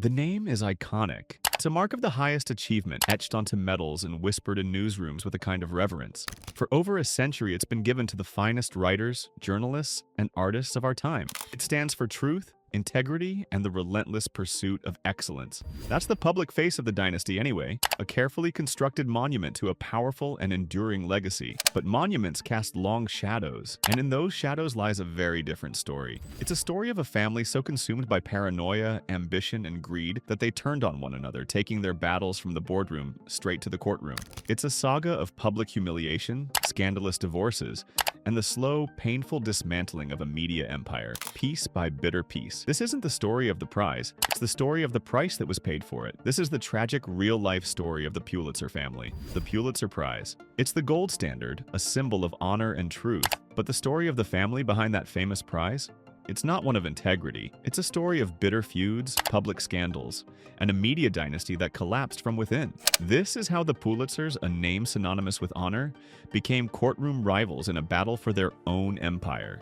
The name is iconic. It's a mark of the highest achievement, etched onto medals and whispered in newsrooms with a kind of reverence. For over a century, it's been given to the finest writers, journalists, and artists of our time. It stands for truth, integrity, and the relentless pursuit of excellence. That's the public face of the dynasty anyway, a carefully constructed monument to a powerful and enduring legacy. But monuments cast long shadows, and in those shadows lies a very different story. It's a story of a family so consumed by paranoia, ambition, and greed that they turned on one another, taking their battles from the boardroom straight to the courtroom. It's a saga of public humiliation, scandalous divorces, and the slow, painful dismantling of a media empire, piece by bitter piece. This isn't the story of the prize, it's the story of the price that was paid for it. This is the tragic, real-life story of the Pulitzer family. The Pulitzer Prize. It's the gold standard, a symbol of honor and truth. But the story of the family behind that famous prize? It's not one of integrity. It's a story of bitter feuds, public scandals, and a media dynasty that collapsed from within. This is how the Pulitzers, a name synonymous with honor, became courtroom rivals in a battle for their own empire.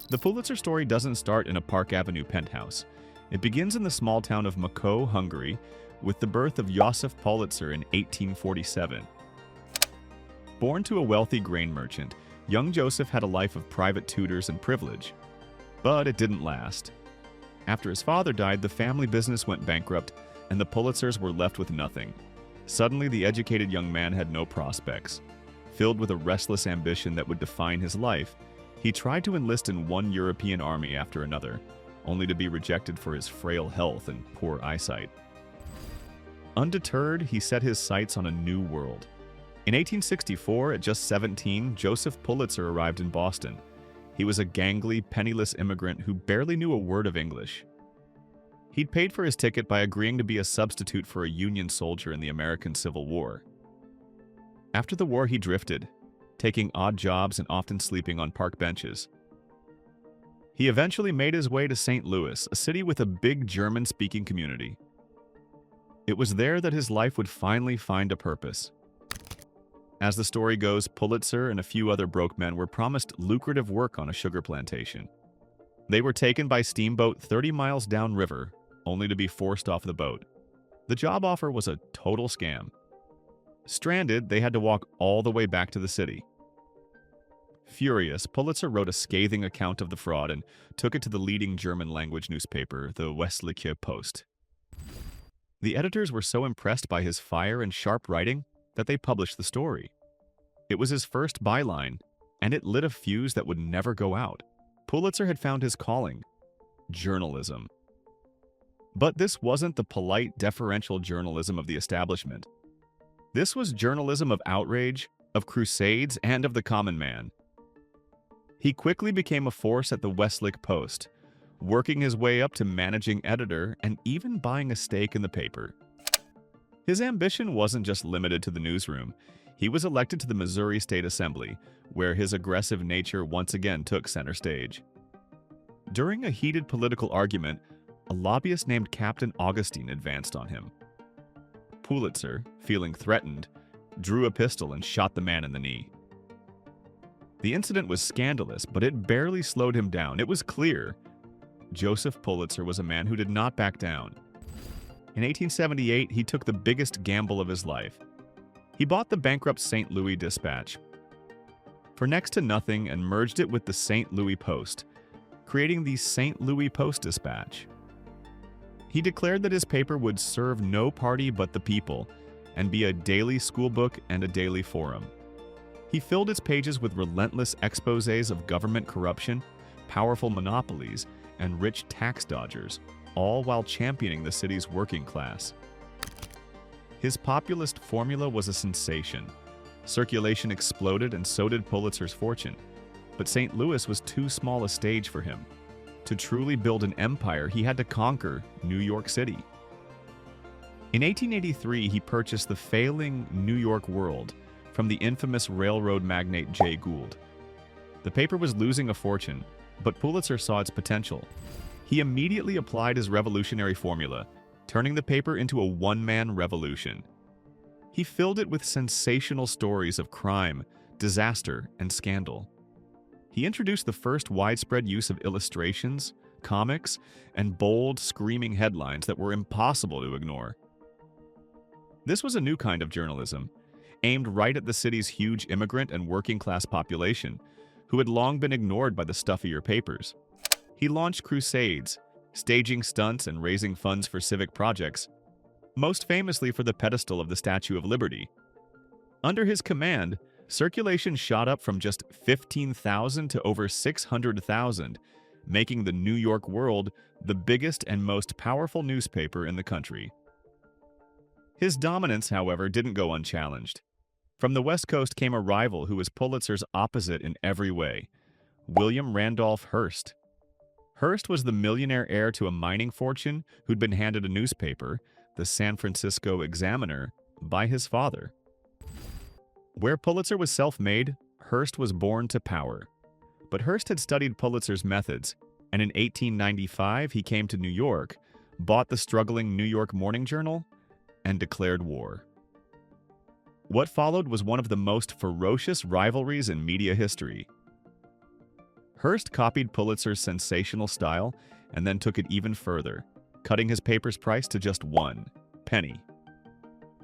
The Pulitzer story doesn't start in a Park Avenue penthouse. It begins in the small town of Mako, Hungary, with the birth of Joseph Pulitzer in 1847. Born to a wealthy grain merchant, young Joseph had a life of private tutors and privilege. But it didn't last. After his father died, the family business went bankrupt, and the Pulitzers were left with nothing. Suddenly, the educated young man had no prospects. Filled with a restless ambition that would define his life, he tried to enlist in one European army after another, only to be rejected for his frail health and poor eyesight. Undeterred, he set his sights on a new world. In 1864, at just 17, Joseph Pulitzer arrived in Boston. He was a gangly, penniless immigrant who barely knew a word of English. He'd paid for his ticket by agreeing to be a substitute for a Union soldier in the American Civil War. After the war, he drifted, taking odd jobs and often sleeping on park benches. He eventually made his way to St. Louis, a city with a big German-speaking community. It was there that his life would finally find a purpose. As the story goes, Pulitzer and a few other broke men were promised lucrative work on a sugar plantation. They were taken by steamboat 30 miles downriver, only to be forced off the boat. The job offer was a total scam. Stranded, they had to walk all the way back to the city. Furious, Pulitzer wrote a scathing account of the fraud and took it to the leading German-language newspaper, the Westliche Post. The editors were so impressed by his fire and sharp writing that they published the story. It was his first byline, and it lit a fuse that would never go out. Pulitzer had found his calling: journalism. But this wasn't the polite, deferential journalism of the establishment. This was journalism of outrage, of crusades, and of the common man. He quickly became a force at the Westliche Post, working his way up to managing editor and even buying a stake in the paper. His ambition wasn't just limited to the newsroom. He was elected to the Missouri State Assembly, where his aggressive nature once again took center stage. During a heated political argument, a lobbyist named Captain Augustine advanced on him. Pulitzer, feeling threatened, drew a pistol and shot the man in the knee. The incident was scandalous, but it barely slowed him down. It was clear Joseph Pulitzer was a man who did not back down. In 1878, he took the biggest gamble of his life. He bought the bankrupt St. Louis Dispatch for next to nothing and merged it with the St. Louis Post, creating the St. Louis Post-Dispatch. He declared that his paper would serve no party but the people and be a daily schoolbook and a daily forum. He filled its pages with relentless exposés of government corruption, powerful monopolies, and rich tax dodgers, all while championing the city's working class. His populist formula was a sensation. Circulation exploded and so did Pulitzer's fortune. But St. Louis was too small a stage for him. To truly build an empire, he had to conquer New York City. In 1883, he purchased the failing New York World from the infamous railroad magnate Jay Gould. The paper was losing a fortune, but Pulitzer saw its potential. He immediately applied his revolutionary formula, turning the paper into a one-man revolution. He filled it with sensational stories of crime, disaster, and scandal. He introduced the first widespread use of illustrations, comics and bold, screaming headlines that were impossible to ignore. This was a new kind of journalism, aimed right at the city's huge immigrant and working-class population, who had long been ignored by the stuffier papers. He launched crusades, staging stunts and raising funds for civic projects, most famously for the pedestal of the Statue of Liberty. Under his command, circulation shot up from just 15,000 to over 600,000, making the New York World the biggest and most powerful newspaper in the country. His dominance, however, didn't go unchallenged. From the West Coast came a rival who was Pulitzer's opposite in every way, William Randolph Hearst. Hearst was the millionaire heir to a mining fortune who'd been handed a newspaper, the San Francisco Examiner, by his father. Where Pulitzer was self-made, Hearst was born to power. But Hearst had studied Pulitzer's methods, and in 1895 he came to New York, bought the struggling New York Morning Journal, and declared war. What followed was one of the most ferocious rivalries in media history. Hearst copied Pulitzer's sensational style and then took it even further, cutting his paper's price to just 1 penny.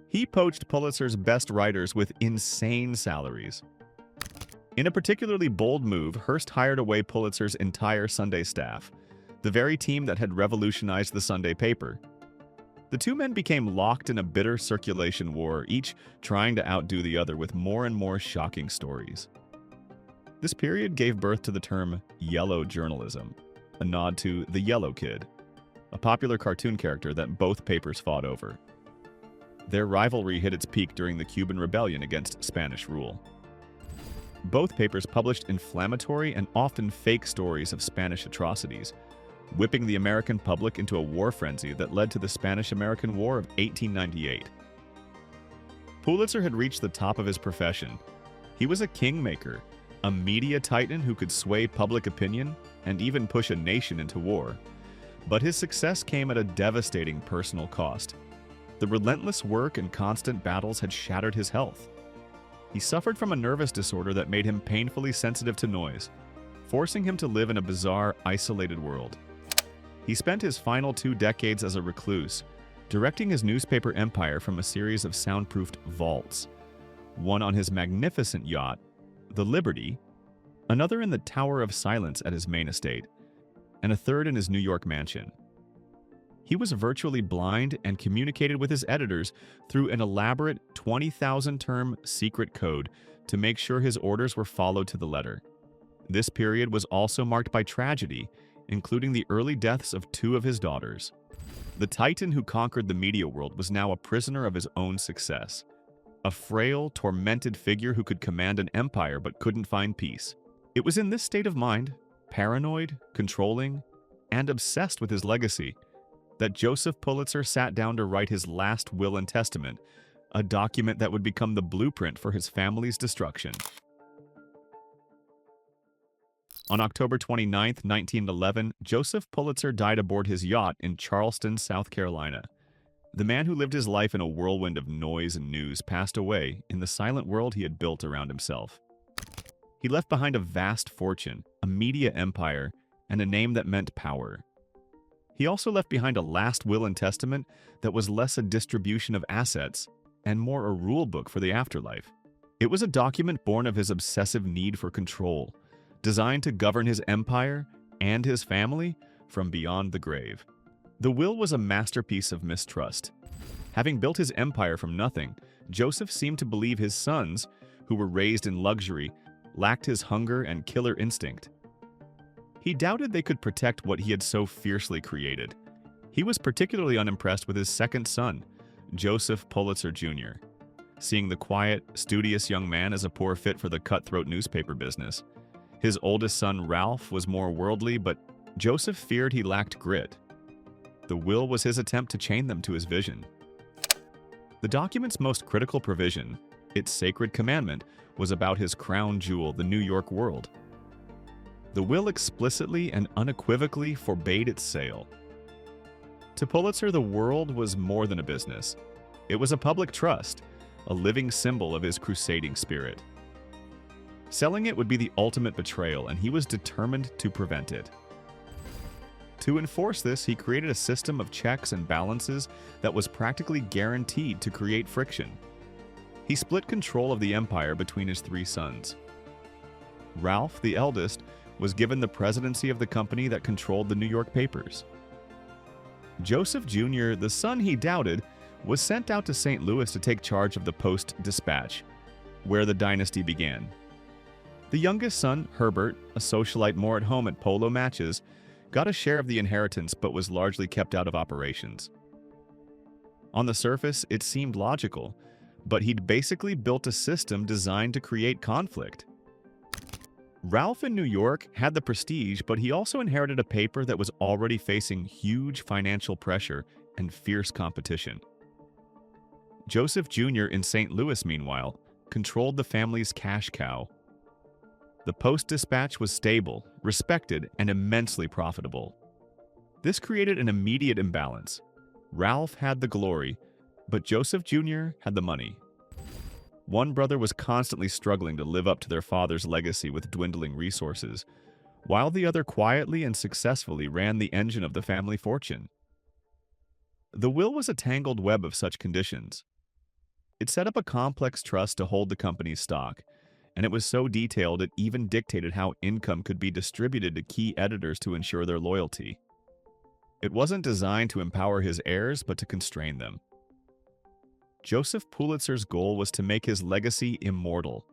He poached Pulitzer's best writers with insane salaries. In a particularly bold move, Hearst hired away Pulitzer's entire Sunday staff, the very team that had revolutionized the Sunday paper. The two men became locked in a bitter circulation war, each trying to outdo the other with more and more shocking stories. This period gave birth to the term yellow journalism, a nod to the Yellow Kid, a popular cartoon character that both papers fought over. Their rivalry hit its peak during the Cuban Rebellion against Spanish rule. Both papers published inflammatory and often fake stories of Spanish atrocities, whipping the American public into a war frenzy that led to the Spanish-American War of 1898. Pulitzer had reached the top of his profession. He was a kingmaker, a media titan who could sway public opinion and even push a nation into war. But his success came at a devastating personal cost. The relentless work and constant battles had shattered his health. He suffered from a nervous disorder that made him painfully sensitive to noise, forcing him to live in a bizarre, isolated world. He spent his final 2 decades as a recluse, directing his newspaper empire from a series of soundproofed vaults, one on his magnificent yacht, the Liberty, another in the Tower of Silence at his main estate, and a third in his New York mansion. He was virtually blind and communicated with his editors through an elaborate 20,000-term secret code to make sure his orders were followed to the letter. This period was also marked by tragedy, including the early deaths of 2 of his daughters. The titan who conquered the media world was now a prisoner of his own success, a frail, tormented figure who could command an empire but couldn't find peace. It was in this state of mind, paranoid, controlling, and obsessed with his legacy, that Joseph Pulitzer sat down to write his last will and testament, a document that would become the blueprint for his family's destruction. On October 29, 1911, Joseph Pulitzer died aboard his yacht in Charleston, South Carolina. The man who lived his life in a whirlwind of noise and news passed away in the silent world he had built around himself. He left behind a vast fortune, a media empire, and a name that meant power. He also left behind a last will and testament that was less a distribution of assets and more a rule book for the afterlife. It was a document born of his obsessive need for control, designed to govern his empire and his family from beyond the grave. The will was a masterpiece of mistrust. Having built his empire from nothing, Joseph seemed to believe his sons, who were raised in luxury, lacked his hunger and killer instinct. He doubted they could protect what he had so fiercely created. He was particularly unimpressed with his second son, Joseph Pulitzer Jr., seeing the quiet, studious young man as a poor fit for the cutthroat newspaper business. His oldest son, Ralph, was more worldly, but Joseph feared he lacked grit. The will was his attempt to chain them to his vision. The document's most critical provision, its sacred commandment, was about his crown jewel, the New York World. The will explicitly and unequivocally forbade its sale. To Pulitzer, the world was more than a business. It was a public trust, a living symbol of his crusading spirit. Selling it would be the ultimate betrayal, and he was determined to prevent it. To enforce this, he created a system of checks and balances that was practically guaranteed to create friction. He split control of the empire between his three sons. Ralph, the eldest, was given the presidency of the company that controlled the New York papers. Joseph Jr., the son he doubted, was sent out to St. Louis to take charge of the Post-Dispatch, where the dynasty began. The youngest son, Herbert, a socialite more at home at polo matches, got a share of the inheritance but was largely kept out of operations. On the surface, it seemed logical, but he'd basically built a system designed to create conflict. Ralph in New York had the prestige, but he also inherited a paper that was already facing huge financial pressure and fierce competition. Joseph Jr. in St. Louis, meanwhile, controlled the family's cash cow. The Post-Dispatch was stable, respected, and immensely profitable. This created an immediate imbalance. Ralph had the glory, but Joseph Jr. had the money. One brother was constantly struggling to live up to their father's legacy with dwindling resources, while the other quietly and successfully ran the engine of the family fortune. The will was a tangled web of such conditions. It set up a complex trust to hold the company's stock, and it was so detailed it even dictated how income could be distributed to key editors to ensure their loyalty. It wasn't designed to empower his heirs, but to constrain them. Joseph Pulitzer's goal was to make his legacy immortal,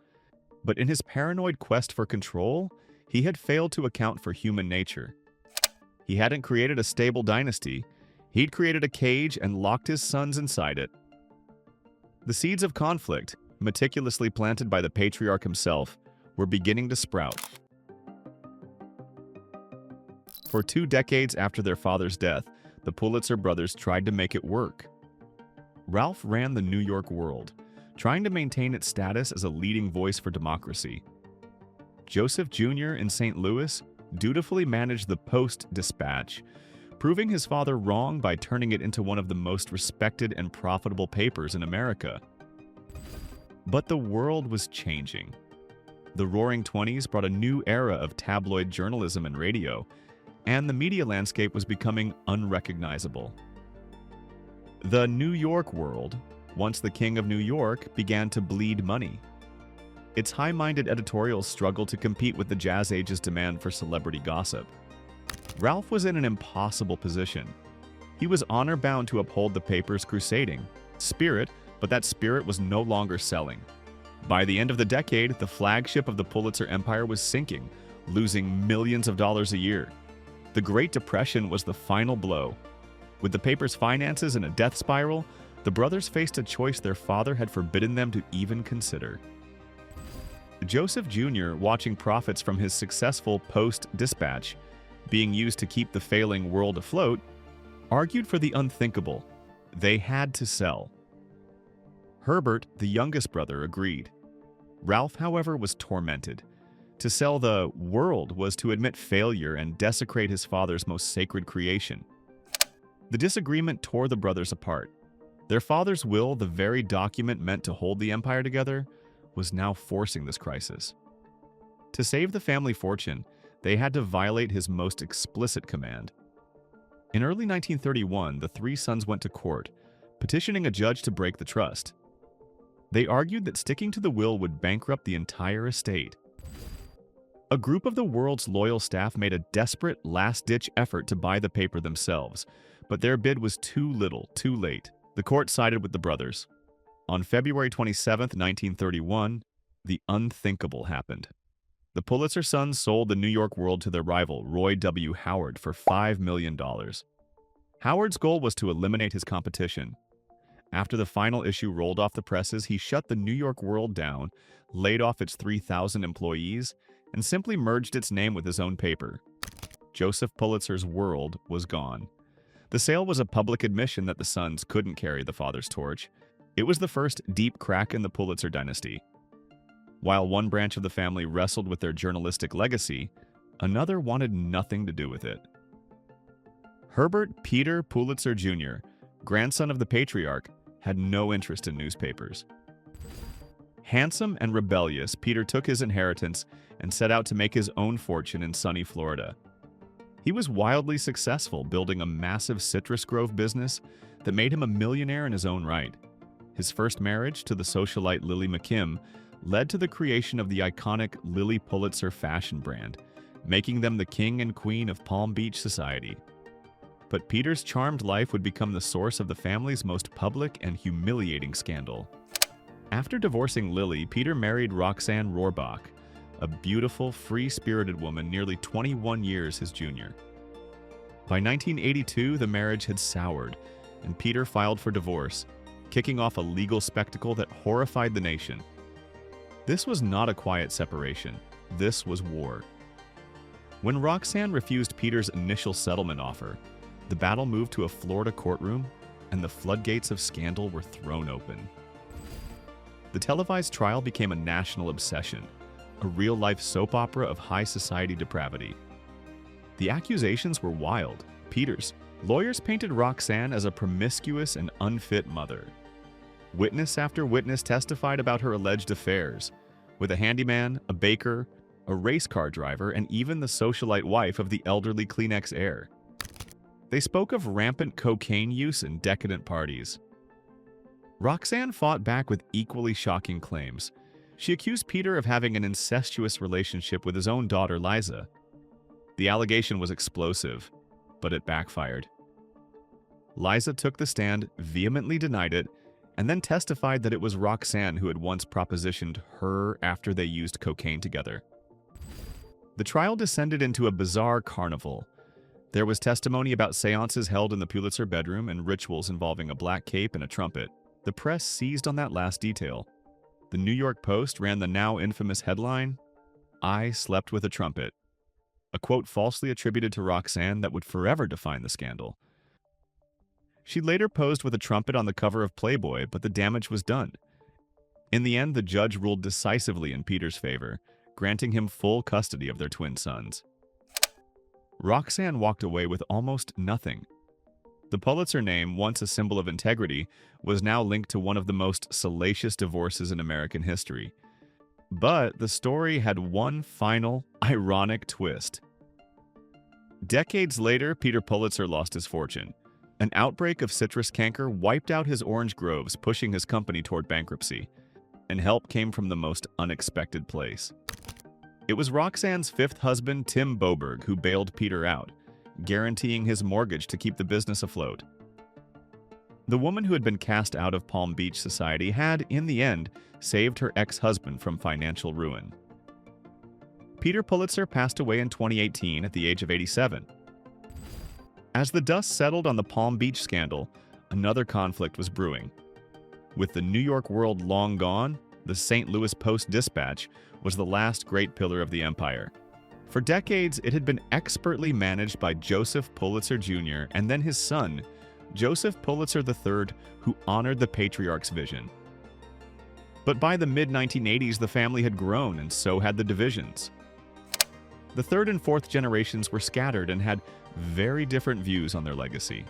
but in his paranoid quest for control, he had failed to account for human nature. He hadn't created a stable dynasty, he'd created a cage and locked his sons inside it. The seeds of conflict, meticulously planted by the patriarch himself, were beginning to sprout. For 2 decades after their father's death, the Pulitzer brothers tried to make it work. Ralph ran the New York World, trying to maintain its status as a leading voice for democracy. Joseph Jr. in St. Louis dutifully managed the Post-Dispatch, proving his father wrong by turning it into one of the most respected and profitable papers in America. But the world was changing. The Roaring Twenties brought a new era of tabloid journalism and radio, and the media landscape was becoming unrecognizable. The New York World, once the king of New York, began to bleed money. Its high-minded editorials struggled to compete with the Jazz Age's demand for celebrity gossip. Ralph was in an impossible position. He was honor-bound to uphold the paper's crusading spirit, but that spirit was no longer selling. By the end of the decade, the flagship of the Pulitzer empire was sinking, losing millions of dollars a year. The Great Depression was the final blow. With the paper's finances in a death spiral, the brothers faced a choice their father had forbidden them to even consider. Joseph Jr., watching profits from his successful Post-Dispatch being used to keep the failing world afloat, argued for the unthinkable. They had to sell. Herbert, the youngest brother, agreed. Ralph, however, was tormented. To sell the world was to admit failure and desecrate his father's most sacred creation. The disagreement tore the brothers apart. Their father's will, the very document meant to hold the empire together, was now forcing this crisis. To save the family fortune, they had to violate his most explicit command. In early 1931, the 3 sons went to court, petitioning a judge to break the trust. They argued that sticking to the will would bankrupt the entire estate. A group of the world's loyal staff made a desperate, last-ditch effort to buy the paper themselves, but their bid was too little, too late. The court sided with the brothers. On February 27, 1931, the unthinkable happened. The Pulitzer sons sold the New York World to their rival, Roy W. Howard, for $5 million. Howard's goal was to eliminate his competition. After the final issue rolled off the presses, he shut the New York World down, laid off its 3,000 employees, and simply merged its name with his own paper. Joseph Pulitzer's World was gone. The sale was a public admission that the sons couldn't carry the father's torch. It was the first deep crack in the Pulitzer dynasty. While one branch of the family wrestled with their journalistic legacy, another wanted nothing to do with it. Herbert Peter Pulitzer Jr., grandson of the patriarch, had no interest in newspapers. Handsome and rebellious, Peter took his inheritance and set out to make his own fortune in sunny Florida. He was wildly successful, building a massive citrus grove business that made him a millionaire in his own right. His first marriage to the socialite Lily McKim led to the creation of the iconic Lily Pulitzer fashion brand, making them the king and queen of Palm Beach society. But Peter's charmed life would become the source of the family's most public and humiliating scandal. After divorcing Lily, Peter married Roxanne Rohrbach, a beautiful, free-spirited woman nearly 21 years his junior. By 1982, the marriage had soured, and Peter filed for divorce, kicking off a legal spectacle that horrified the nation. This was not a quiet separation. This was war. When Roxanne refused Peter's initial settlement offer, the battle moved to a Florida courtroom, and the floodgates of scandal were thrown open. The televised trial became a national obsession, a real-life soap opera of high society depravity. The accusations were wild. Peter's lawyers painted Roxanne as a promiscuous and unfit mother. Witness after witness testified about her alleged affairs, with a handyman, a baker, a race car driver, and even the socialite wife of the elderly Kleenex heir. They spoke of rampant cocaine use and decadent parties. Roxanne fought back with equally shocking claims. She accused Peter of having an incestuous relationship with his own daughter, Liza. The allegation was explosive, but it backfired. Liza took the stand, vehemently denied it, and then testified that it was Roxanne who had once propositioned her after they used cocaine together. The trial descended into a bizarre carnival. There was testimony about seances held in the Pulitzer bedroom and rituals involving a black cape and a trumpet. The press seized on that last detail. The New York Post ran the now infamous headline, "I slept with a trumpet," a quote falsely attributed to Roxanne that would forever define the scandal. She later posed with a trumpet on the cover of Playboy, but the damage was done. In the end, the judge ruled decisively in Peter's favor, granting him full custody of their twin sons. Roxanne walked away with almost nothing. The Pulitzer name, once a symbol of integrity, was now linked to one of the most salacious divorces in American history. But the story had one final, ironic twist. Decades later, Peter Pulitzer lost his fortune. An outbreak of citrus canker wiped out his orange groves, pushing his company toward bankruptcy. And help came from the most unexpected place. It was Roxanne's fifth husband, Tim Boberg, who bailed Peter out, guaranteeing his mortgage to keep the business afloat. The woman who had been cast out of Palm Beach society had, in the end, saved her ex-husband from financial ruin. Peter Pulitzer passed away in 2018 at the age of 87. As the dust settled on the Palm Beach scandal, another conflict was brewing. With the New York World long gone, the St. Louis Post-Dispatch was the last great pillar of the empire. For decades, it had been expertly managed by Joseph Pulitzer Jr. and then his son, Joseph Pulitzer III, who honored the patriarch's vision. But by the mid-1980s, the family had grown, and so had the divisions. The third and fourth generations were scattered and had very different views on their legacy.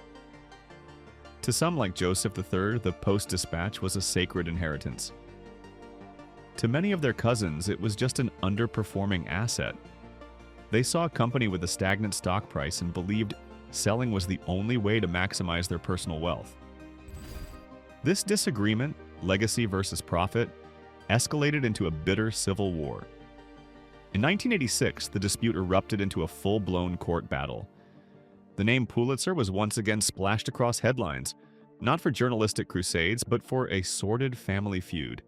To some, like Joseph III, the Post-Dispatch was a sacred inheritance. To many of their cousins, it was just an underperforming asset. They saw a company with a stagnant stock price and believed selling was the only way to maximize their personal wealth. This disagreement, legacy versus profit, escalated into a bitter civil war. In 1986, the dispute erupted into a full-blown court battle. The name Pulitzer was once again splashed across headlines, not for journalistic crusades, but for a sordid family feud.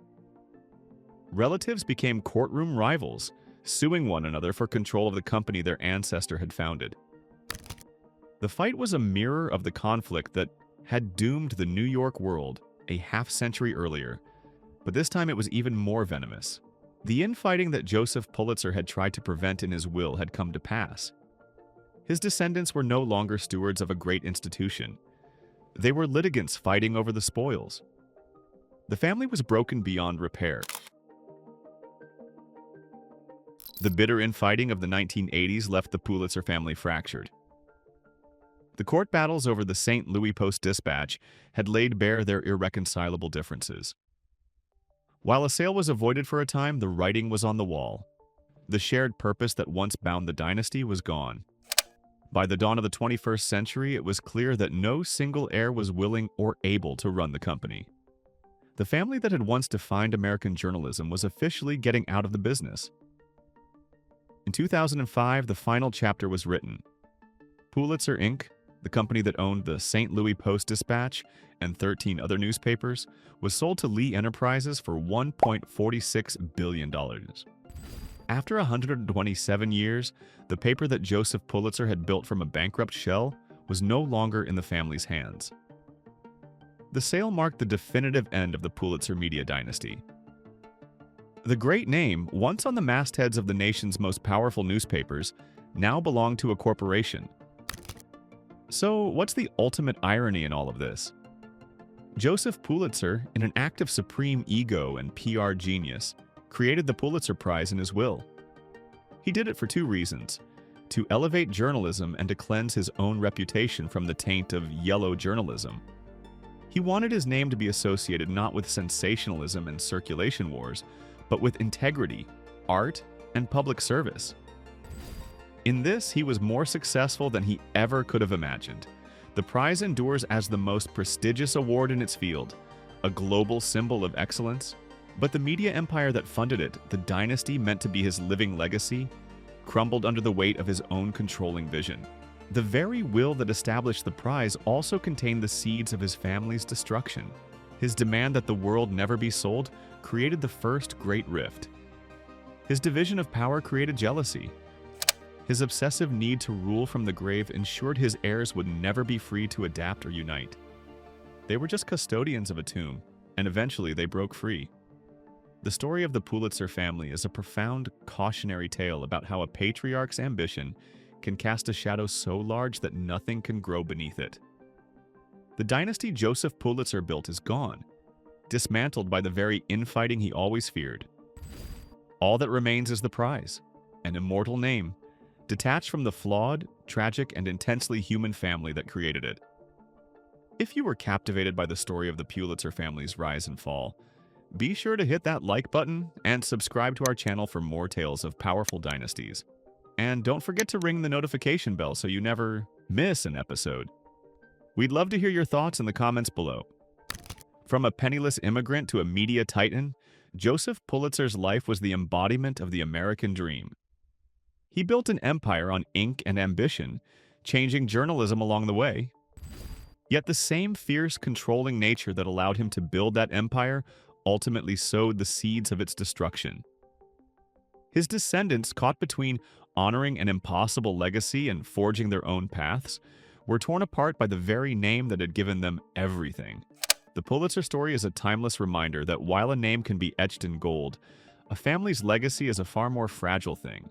Relatives became courtroom rivals, suing one another for control of the company their ancestor had founded. The fight was a mirror of the conflict that had doomed the New York World a half-century earlier, but this time it was even more venomous. The infighting that Joseph Pulitzer had tried to prevent in his will had come to pass. His descendants were no longer stewards of a great institution. They were litigants fighting over the spoils. The family was broken beyond repair. The bitter infighting of the 1980s left the Pulitzer family fractured. The court battles over the St. Louis Post-Dispatch had laid bare their irreconcilable differences. While a sale was avoided for a time, the writing was on the wall. The shared purpose that once bound the dynasty was gone. By the dawn of the 21st century, it was clear that no single heir was willing or able to run the company. The family that had once defined American journalism was officially getting out of the business. In 2005, the final chapter was written. Pulitzer Inc., the company that owned the St. Louis Post-Dispatch and 13 other newspapers, was sold to Lee Enterprises for $1.46 billion. After 127 years, the paper that Joseph Pulitzer had built from a bankrupt shell was no longer in the family's hands. The sale marked the definitive end of the Pulitzer media dynasty. The great name, once on the mastheads of the nation's most powerful newspapers, now belonged to a corporation. So, what's the ultimate irony in all of this? Joseph Pulitzer, in an act of supreme ego and PR genius, created the Pulitzer Prize in his will. He did it for two reasons: to elevate journalism and to cleanse his own reputation from the taint of yellow journalism. He wanted his name to be associated not with sensationalism and circulation wars, but with integrity, art, and public service. In this, he was more successful than he ever could have imagined. The prize endures as the most prestigious award in its field, a global symbol of excellence, but the media empire that funded it, the dynasty meant to be his living legacy, crumbled under the weight of his own controlling vision. The very will that established the prize also contained the seeds of his family's destruction. His demand that the world never be sold created the first great rift. His division of power created jealousy. His obsessive need to rule from the grave ensured his heirs would never be free to adapt or unite. They were just custodians of a tomb, and eventually they broke free. The story of the Pulitzer family is a profound cautionary tale about how a patriarch's ambition can cast a shadow so large that nothing can grow beneath it. The dynasty Joseph Pulitzer built is gone, dismantled by the very infighting he always feared. All that remains is the prize, an immortal name, detached from the flawed, tragic, and intensely human family that created it. If you were captivated by the story of the Pulitzer family's rise and fall, be sure to hit that like button and subscribe to our channel for more tales of powerful dynasties. And don't forget to ring the notification bell so you never miss an episode. We'd love to hear your thoughts in the comments below. From a penniless immigrant to a media titan, Joseph Pulitzer's life was the embodiment of the American dream. He built an empire on ink and ambition, changing journalism along the way. Yet the same fierce, controlling nature that allowed him to build that empire ultimately sowed the seeds of its destruction. His descendants, caught between honoring an impossible legacy and forging their own paths, were torn apart by the very name that had given them everything. The Pulitzer story is a timeless reminder that while a name can be etched in gold, a family's legacy is a far more fragile thing.